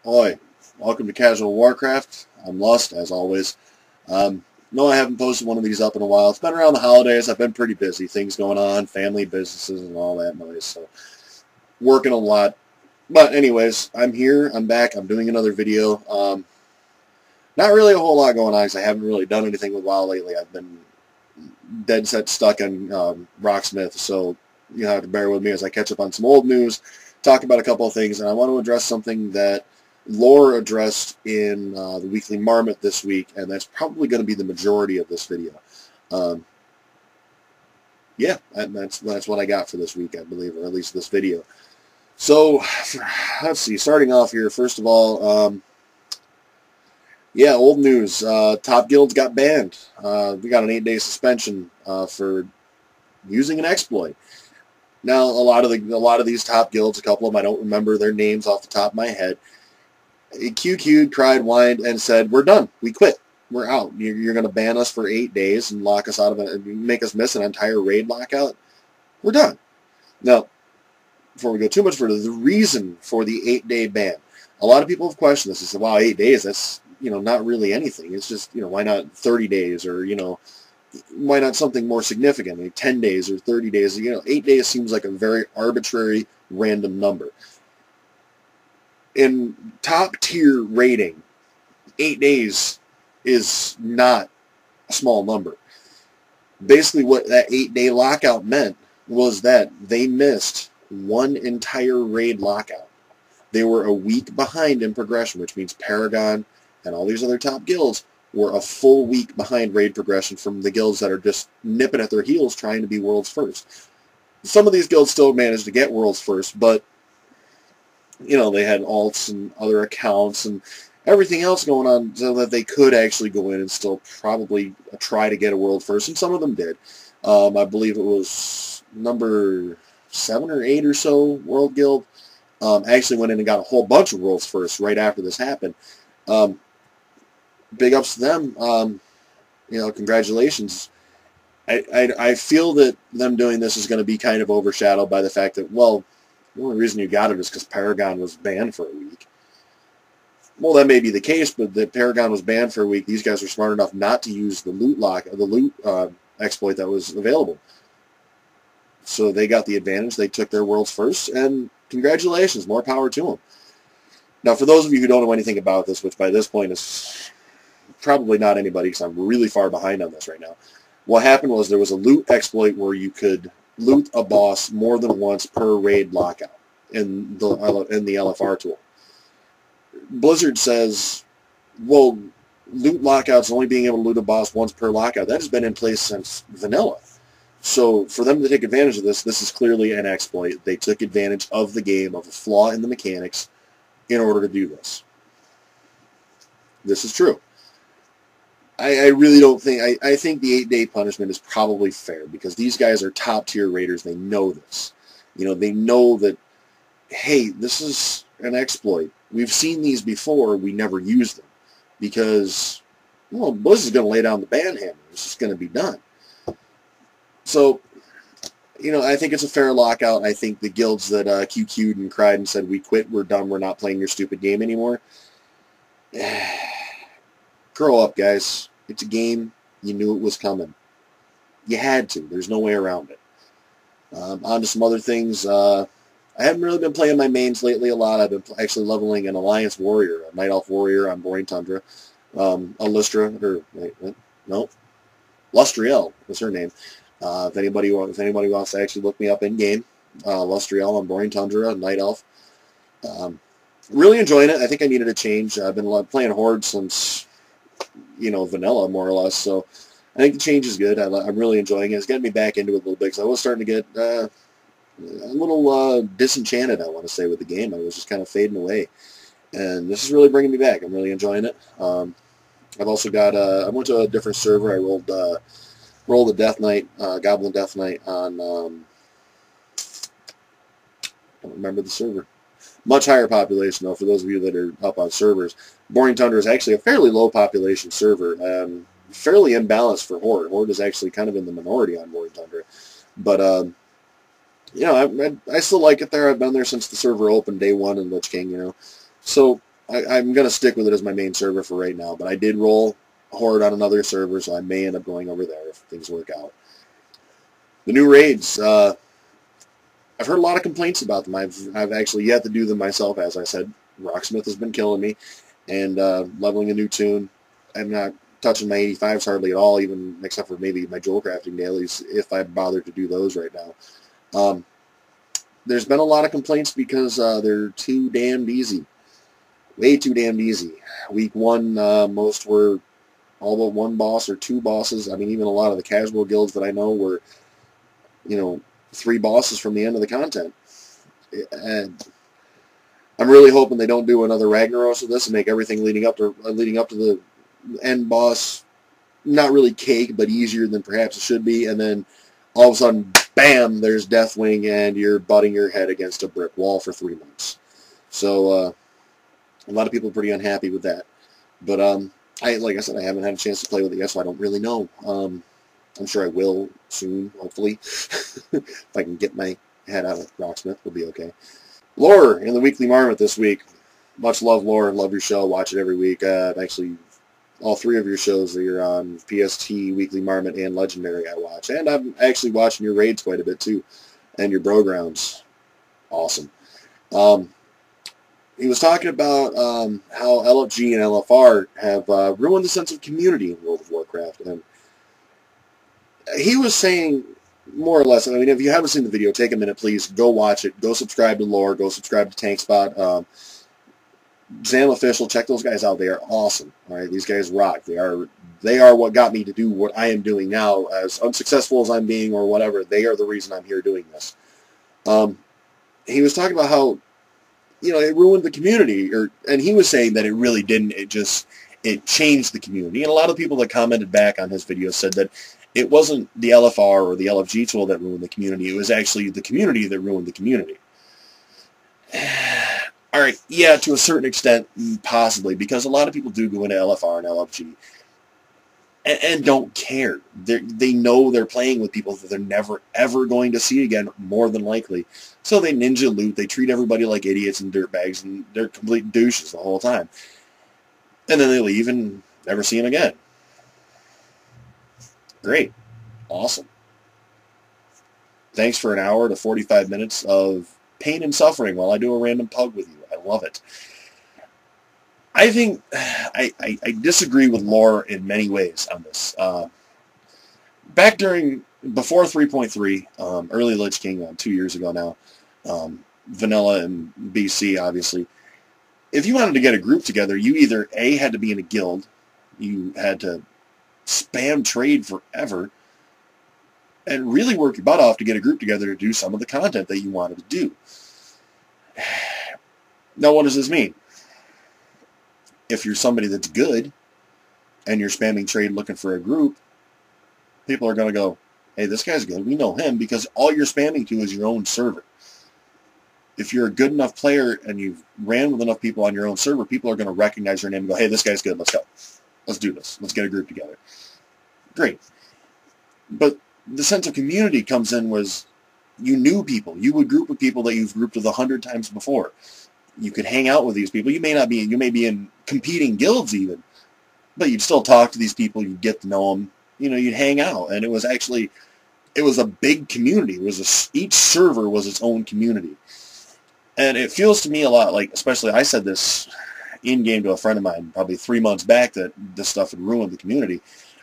Oi, welcome to Casual Warcraft. I'm Lust, as always. No, I haven't posted one of these up in a while. It's been around the holidays. I've been pretty busy. Things going on, family businesses and all that noise, so working a lot. But anyways, I'm here. I'm back. I'm doing another video. Not really a whole lot going on because I haven't really done anything with WoW lately. I've been dead set stuck on Rocksmith, so you have to bear with me as I catch up on some old news, talk about a couple of things, and I want to address something that Lore addressed in the Weekly Marmot this week, and that's probably going to be the majority of this video. Yeah, that's what I got for this week, I believe, or at least this video. So, let's see, starting off here, first of all, yeah, old news. Top guilds got banned. We got an 8-day suspension for using an exploit. Now, a lot of these top guilds, a couple of them, I don't remember their names off the top of my head, QQ'd, cried, whined, and said, "We're done. We quit. We're out. You're going to ban us for 8 days and lock us out of it, make us miss an entire raid lockout. We're done." Now, before we go too much further, the reason for the 8-day ban. A lot of people have questioned this. They said, "Wow, 8 days, that's, not really anything. It's just, why not 30 days or, why not something more significant, like 10 days or 30 days? 8 days seems like a very arbitrary, random number. In top-tier rating, 8 days is not a small number. Basically, what that 8-day lockout meant was that they missed one entire raid lockout. They were a week behind in progression, which means Paragon and all these other top guilds were a full week behind raid progression from the guilds that are just nipping at their heels trying to be world's first. Some of these guilds still managed to get world's first, but they had alts and other accounts and everything else going on so that they could actually go in and still probably try to get a world first, and some of them did. I believe it was number 7 or 8 or so World Guild actually went in and got a whole bunch of worlds first right after this happened. Big ups to them. Congratulations. I feel that them doing this is going to be kind of overshadowed by the fact that, well, the only reason you got it is because Paragon was banned for a week. Well, that may be the case, but the Paragon was banned for a week. These guys were smart enough not to use the loot exploit that was available. So they got the advantage. They took their worlds first, and congratulations, more power to them. Now, for those of you who don't know anything about this, which by this point is probably not anybody because I'm really far behind on this right now, what happened was there was a loot exploit where you could loot a boss more than once per raid lockout in the LFR tool. Blizzard says, well, loot lockouts, only being able to loot a boss once per lockout, that has been in place since vanilla. So for them to take advantage of this is clearly an exploit. They took advantage of the game, of a flaw in the mechanics, in order to do this. This is true. I really don't think, I think the 8-day punishment is probably fair because these guys are top-tier raiders. They know this. They know that, hey, this is an exploit. We've seen these before. We never use them because, well, Blizzard's going to lay down the ban hammer. It's just going to be done. So, I think it's a fair lockout. I think the guilds that QQ'd and cried and said, "We quit, we're done, we're not playing your stupid game anymore." Grow up, guys. It's a game. You knew it was coming. You had to. There's no way around it. On to some other things. I haven't really been playing my mains lately a lot. I've been actually leveling an Alliance Warrior, a Night Elf Warrior on Boring Tundra. Lustriel is her name. If anybody wants to actually look me up in game, Lustriel on Boring Tundra, Night Elf. Really enjoying it. I think I needed a change. I've been playing Horde since vanilla more or less. So I think the change is good. I'm really enjoying it. It's getting me back into it a little bit because I was starting to get a little disenchanted, I want to say, with the game. I was just kind of fading away. And this is really bringing me back. I'm really enjoying it. I've also got, I went to a different server. I rolled a Death Knight, Goblin Death Knight on, I don't remember the server. Much higher population, though, for those of you that are up on servers. Boring Tundra is actually a fairly low population server, fairly imbalanced for Horde. Horde is actually kind of in the minority on Boring Tundra. But I still like it there. I've been there since the server opened day one in Lich King, So I'm going to stick with it as my main server for right now, but I did roll Horde on another server, so I may end up going over there if things work out. The new raids, I've heard a lot of complaints about them. I've actually yet to do them myself, as I said. Rocksmith has been killing me, and leveling a new tune. I'm not touching my 85s hardly at all, even except for maybe my jewel crafting dailies, if I bother to do those right now. There's been a lot of complaints because they're too damned easy. Way too damned easy. Week 1, most were all but one boss or two bosses. I mean, even a lot of the casual guilds that I know were, 3 bosses from the end of the content. And I'm really hoping they don't do another Ragnaros of this and make everything leading up to the end boss not really cake, but easier than perhaps it should be. And then all of a sudden, bam, there's Deathwing, and you're butting your head against a brick wall for 3 months. So a lot of people are pretty unhappy with that. But like I said, I haven't had a chance to play with it yet, so I don't really know. I'm sure I will soon, hopefully. If I can get my head out of Rocksmith, we'll be okay. Lore in the Weekly Marmot this week. Much love, Lore. Love your show. Watch it every week. Actually, all 3 of your shows that you're on, PST, Weekly Marmot, and Legendary, I watch. And I'm actually watching your raids quite a bit, too. And your bro grounds. Awesome. He was talking about how LFG and LFR have ruined the sense of community in World of Warcraft. And he was saying, more or less, I mean, if you haven't seen the video, take a minute, please. Go watch it. Go subscribe to Lore. Go subscribe to Tankspot. Zam Official, check those guys out. They are awesome. All right, these guys rock. They are what got me to do what I am doing now. As unsuccessful as I'm being or whatever, they are the reason I'm here doing this. He was talking about how, it ruined the community, and he was saying that it really didn't. It changed the community. And a lot of people that commented back on his video said that it wasn't the LFR or the LFG tool that ruined the community. It was actually the community that ruined the community. All right, yeah, to a certain extent, possibly, because a lot of people do go into LFR and LFG and don't care. They know they're playing with people that they're never, ever going to see again, more than likely. So they ninja loot, they treat everybody like idiots and dirtbags, and they're complete douches the whole time. And then they leave and never see them again. Great. Awesome. Thanks for an hour to 45 minutes of pain and suffering while I do a random pug with you. I love it. I think I disagree with Lore in many ways on this. Back before 3.3, early Lich King, 2 years ago now, vanilla and BC, obviously, if you wanted to get a group together, you either A, had to be in a guild, you had to spam trade forever, and really work your butt off to get a group together to do some of the content that you wanted to do. Now, what does this mean? If you're somebody that's good, and you're spamming trade looking for a group, people are going to go, hey, this guy's good, we know him, because all you're spamming to is your own server. If you're a good enough player and you've ran with enough people on your own server, people are going to recognize your name and go, hey, this guy's good, let's go. Let's do this. Let's get a group together. Great. But the sense of community comes in was you knew people. You would group with people that you've grouped with 100 times before. You could hang out with these people. You may be in competing guilds even, but you'd still talk to these people. You'd get to know them. You'd hang out. And it was a big community. Each server was its own community. And it feels to me a lot like, especially I said this in-game to a friend of mine probably 3 months back, that this stuff had ruined the community.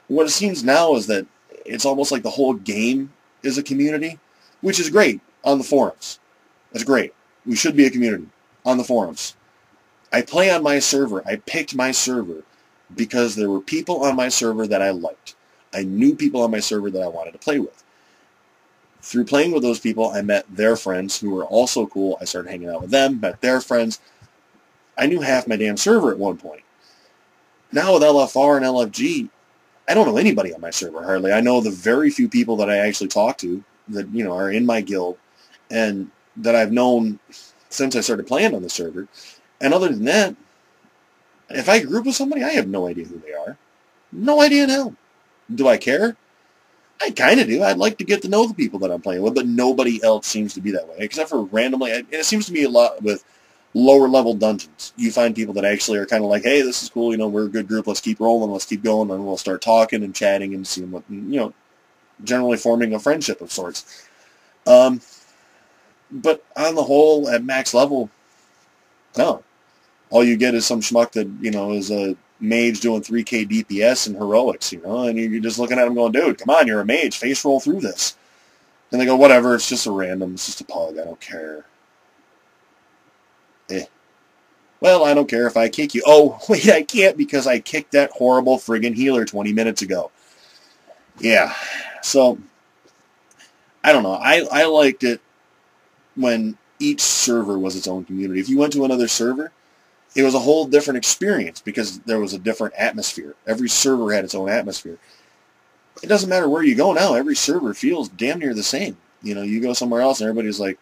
What it seems now is that it's almost like the whole game is a community, which is great on the forums. That's great. We should be a community on the forums. I play on my server. I picked my server because there were people on my server that I liked. I knew people on my server that I wanted to play with. Through playing with those people, I met their friends who were also cool. I started hanging out with them, met their friends. I knew half my damn server at one point. Now with LFR and LFG, I don't know anybody on my server, hardly. I know the very few people that I actually talk to that, are in my guild and that I've known since I started playing on the server. And other than that, if I group with somebody, I have no idea who they are. No idea in hell. Do I care? I kind of do. I'd like to get to know the people that I'm playing with, but nobody else seems to be that way, except for randomly. And it seems to me a lot with lower level dungeons. You find people that actually are kind of like, hey, this is cool, you know, we're a good group, let's keep rolling, let's keep going, and we'll start talking and chatting and seeing what, you know, generally forming a friendship of sorts. But on the whole, at max level, no. All you get is some schmuck that, you know, is a mage doing 3k DPS and heroics, you know, and you're just looking at him going, dude, come on, you're a mage, face roll through this. And they go, whatever, it's just a random, it's just a pug, I don't care. Well, I don't care if I kick you. Oh, wait, I can't because I kicked that horrible friggin' healer 20 minutes ago. Yeah, so, I don't know, I liked it when each server was its own community. If you went to another server, it was a whole different experience because there was a different atmosphere. Every server had its own atmosphere. It doesn't matter where you go now. Every server feels damn near the same. You know, you go somewhere else and everybody's like,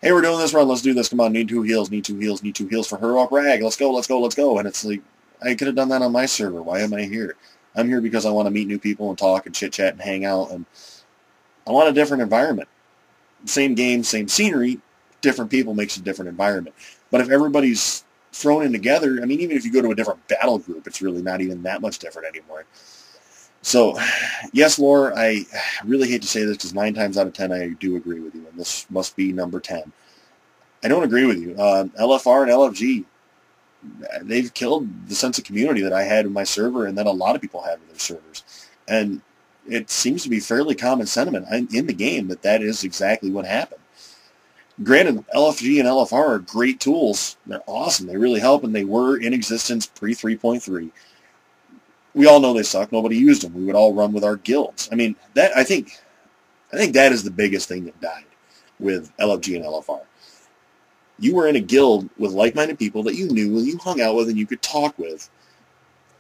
hey, we're doing this run. Let's do this. Come on, need 2 heals, need 2 heals, need 2 heals for Heroic Rag. Let's go, let's go, let's go. And it's like, I could have done that on my server. Why am I here? I'm here because I want to meet new people and talk and chit-chat and hang out. And I want a different environment. Same game, same scenery, different people makes a different environment. But if everybody's thrown in together, I mean, even if you go to a different battle group, it's really not even that much different anymore. So, yes, Lore, I really hate to say this because 9 times out of 10 I do agree with you, and this must be number 10. I don't agree with you. LFR and LFG, they've killed the sense of community that I had in my server and that a lot of people have in their servers. And it seems to be fairly common sentiment in the game that that is exactly what happened. Granted, LFG and LFR are great tools. They're awesome. They really help, and they were in existence pre-3.3. We all know they suck. Nobody used them. We would all run with our guilds. I mean, that I think that is the biggest thing that died with LFG and LFR. You were in a guild with like-minded people that you knew and you hung out with and you could talk with,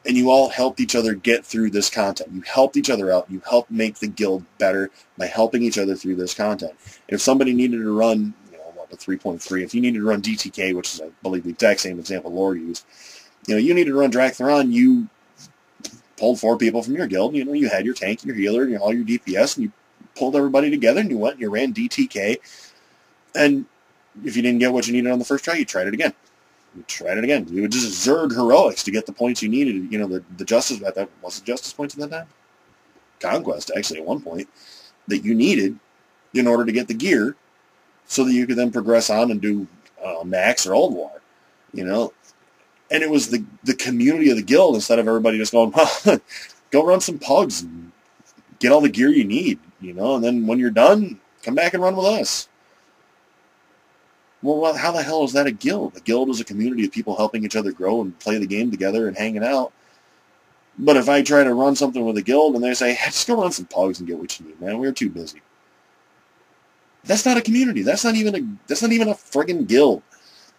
and you all helped each other get through this content. You helped each other out. You helped make the guild better by helping each other through this content. If somebody needed to run, you know, what, the 3.3, if you needed to run DTK, which is, I believe, the exact same example Lore used, you know, you needed to run Draktheron, you pulled 4 people from your guild. You know, you had your tank, your healer, and all your DPS, and you pulled everybody together, and you went and you ran DTK. And if you didn't get what you needed on the first try, you tried it again. You tried it again. You would just zerg heroics to get the points you needed. You know, the justice, was it justice points at that time? Conquest, actually, at one point, that you needed in order to get the gear so that you could then progress on and do Max or Old War, you know. And it was the community of the guild instead of everybody just going, well, go run some pugs and get all the gear you need, you know, and then when you're done, come back and run with us. Well, how the hell is that a guild? A guild is a community of people helping each other grow and play the game together and hanging out. But if I try to run something with a guild and they say, hey, just go run some pugs and get what you need, man, we're too busy. That's not a community. That's not even a friggin' guild.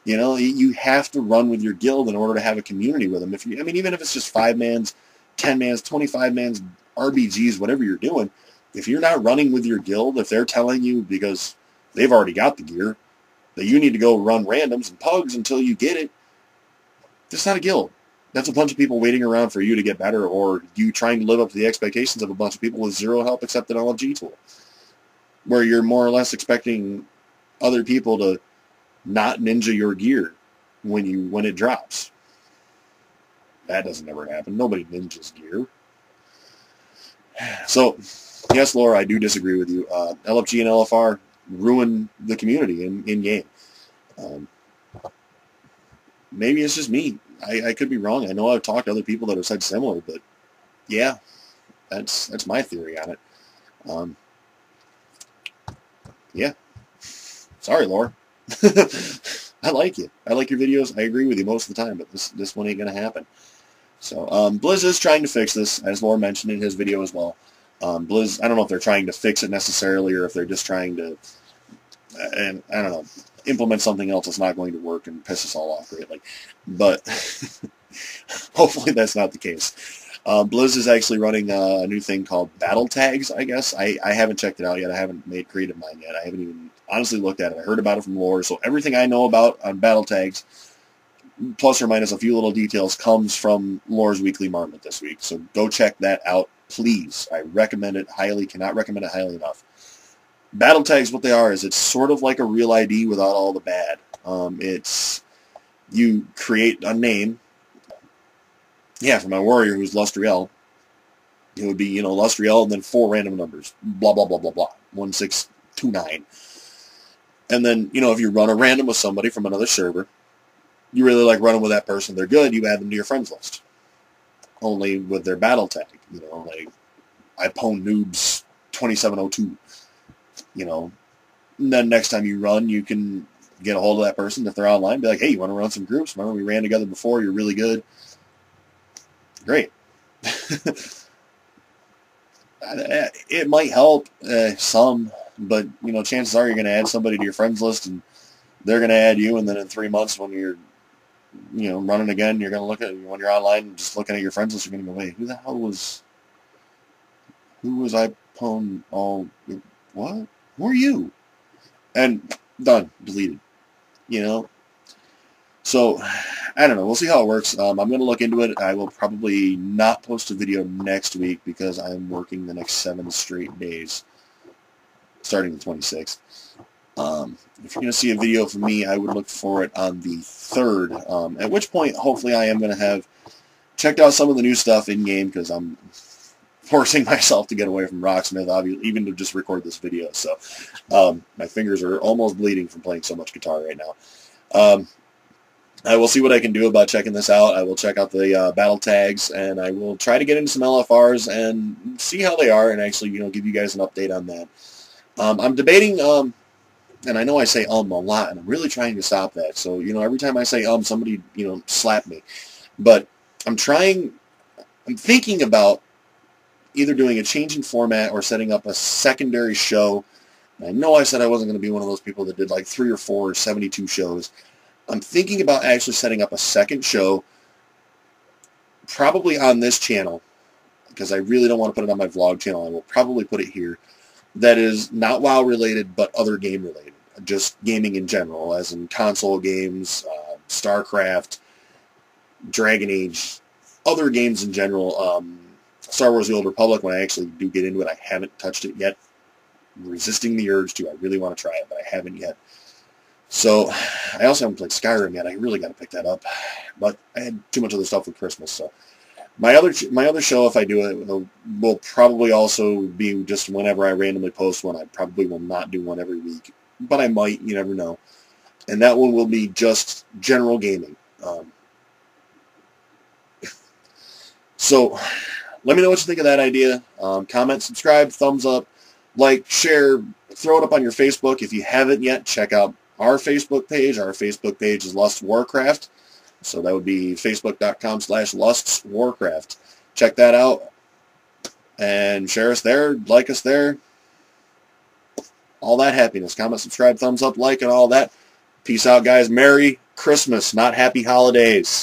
You know, you have to run with your guild in order to have a community with them. Even if it's just 5-mans, 10-mans, 25-mans, RBGs, whatever you're doing, if you're not running with your guild, if they're telling you because they've already got the gear that you need to go run randoms and pugs until you get it, that's not a guild. That's a bunch of people waiting around for you to get better, or you trying to live up to the expectations of a bunch of people with zero help except an LFG tool, where you're more or less expecting other people to not ninja your gear when it drops. That doesn't ever happen. Nobody ninjas gear. So, yes, Laura, I do disagree with you. LFG and LFR ruin the community in game. Maybe it's just me. I could be wrong. I know I've talked to other people that have said similar, but yeah, that's my theory on it. Yeah. Sorry, Laura. I like you. I like your videos. I agree with you most of the time, but this one ain't going to happen. So, Blizz is trying to fix this, as Laura mentioned in his video as well. Blizz, I don't know if they're trying to fix it necessarily or if they're just trying to, and I don't know, implement something else that's not going to work and piss us all off greatly. But hopefully that's not the case. Blizz is actually running a new thing called Battle Tags, I guess. I haven't checked it out yet. I haven't made creative mine yet. I haven't even honestly looked at it. I heard about it from Lore, so everything I know about on Battle Tags, plus or minus a few little details, comes from Lore's Weekly Marmot this week. So go check that out, please. I recommend it highly. Cannot recommend it highly enough. Battle Tags, what they are is it's sort of like a real ID without all the bad. It's you create a name. Yeah, for my warrior who's Lustriel, it would be, you know, Lustriel and then 4 random numbers. Blah, blah, blah, blah, blah. 1629. And then, you know, if you run a random with somebody from another server, you really like running with that person, they're good, you add them to your friends list. Only with their battle tag, you know, like iPone Noobs 2702, you know. And then next time you run, you can get a hold of that person if they're online, be like, hey, you want to run some groups? Remember we ran together before, you're really good. Great. It might help some, but, you know, chances are you're going to add somebody to your friends list and they're going to add you, and then in 3 months when you're, you know, running again, you're going to look at, when you're online, just looking at your friends list, you're going to go, wait, who was iPhone, what? Who are you? And done, deleted, you know? So, I don't know. We'll see how it works. I'm going to look into it. I will probably not post a video next week because I'm working the next 7 straight days, starting the 26th. If you're going to see a video from me, I would look for it on the 3rd, at which point, hopefully, I am going to have checked out some of the new stuff in-game because I'm forcing myself to get away from Rocksmith, obviously, even to just record this video. So, my fingers are almost bleeding from playing so much guitar right now. I will see what I can do about checking this out. I will check out the battle tags, and I will try to get into some LFRs and see how they are, and actually, you know, give you guys an update on that. I'm debating, and I know I say a lot, and I'm really trying to stop that. So, you know, every time I say somebody, you know, slap me. But I'm thinking about either doing a change in format or setting up a secondary show. I know I said I wasn't going to be one of those people that did like 3 or 4 or 72 shows. I'm thinking about actually setting up a second show, probably on this channel, because I really don't want to put it on my vlog channel. I will probably put it here. That is not WoW related, but other game related. Just gaming in general, as in console games, StarCraft, Dragon Age, other games in general. Star Wars The Old Republic, when I actually do get into it, I haven't touched it yet. I'm resisting the urge to. I really want to try it, but I haven't yet. So, I also haven't played Skyrim yet. I really got to pick that up. But I had too much other stuff with Christmas. So, my other show, if I do it, will probably also be just whenever I randomly post one. I probably will not do one every week. But I might. You never know. And that one will be just general gaming. So, let me know what you think of that idea. Comment, subscribe, thumbs up, like, share, throw it up on your Facebook. If you haven't yet, check out our Facebook page. Our Facebook page is LustWarcraft. So that would be facebook.com/LustsWarcraft. Check that out and share us there, like us there. All that happiness. Comment, subscribe, thumbs up, like, and all that. Peace out, guys. Merry Christmas, not Happy Holidays.